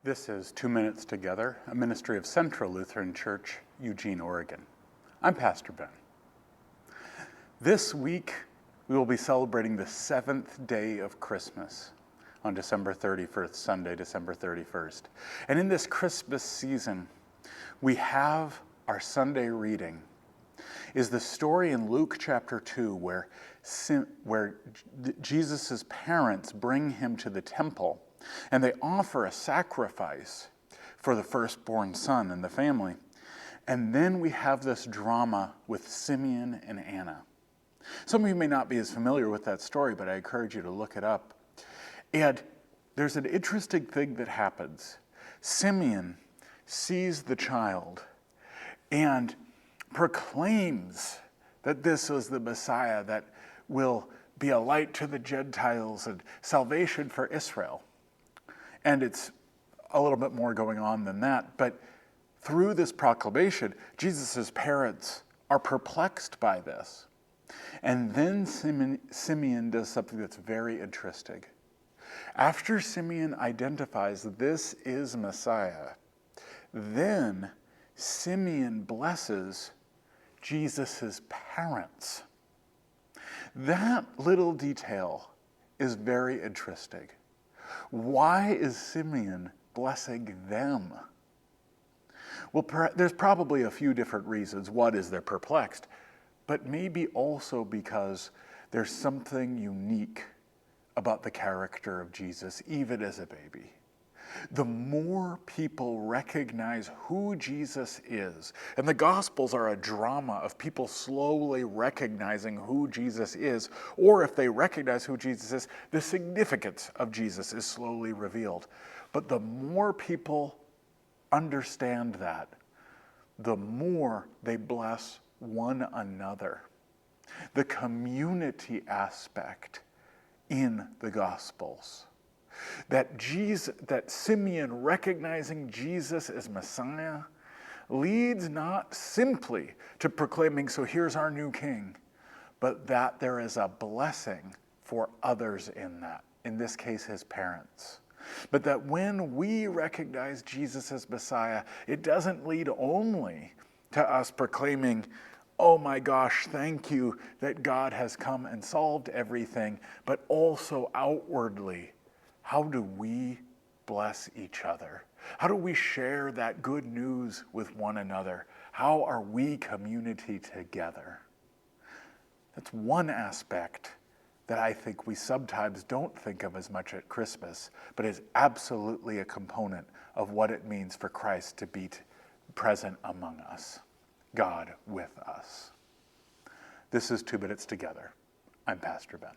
This is 2 Minutes Together, a ministry of Central Lutheran Church, Eugene, Oregon. I'm Pastor Ben. This week, we will be celebrating the 7th day of Christmas on December 31st, Sunday, December 31st. And in this Christmas season, we have our Sunday reading is the story in Luke chapter 2 where Jesus' parents bring him to the temple and they offer a sacrifice for the firstborn son in the family. And then we have this drama with Simeon and Anna. Some of you may not be as familiar with that story, but I encourage you to look it up. And there's an interesting thing that happens. Simeon sees the child and proclaims that this was the Messiah that will be a light to the Gentiles and salvation for Israel. And it's a little bit more going on than that. But through this proclamation, Jesus' parents are perplexed by this. And then Simeon does something that's very interesting. After Simeon identifies this is Messiah, then Simeon blesses Jesus' parents. That little detail is very interesting. Why is Simeon blessing them? Well, there's probably a few different reasons. One is they're perplexed, but maybe also because there's something unique about the character of Jesus, even as a baby. The more people recognize who Jesus is, and the Gospels are a drama of people slowly recognizing who Jesus is, or if they recognize who Jesus is, the significance of Jesus is slowly revealed. But the more people understand that, the more they bless one another. The community aspect in the Gospels. That Simeon recognizing Jesus as Messiah leads not simply to proclaiming, so here's our new king, but that there is a blessing for others in that, in this case his parents. But that when we recognize Jesus as Messiah, it doesn't lead only to us proclaiming, oh my gosh, thank you that God has come and solved everything, but also outwardly, how do we bless each other? How do we share that good news with one another? How are we community together? That's one aspect that I think we sometimes don't think of as much at Christmas, but is absolutely a component of what it means for Christ to be present among us, God with us. This is 2 Minutes Together. I'm Pastor Ben.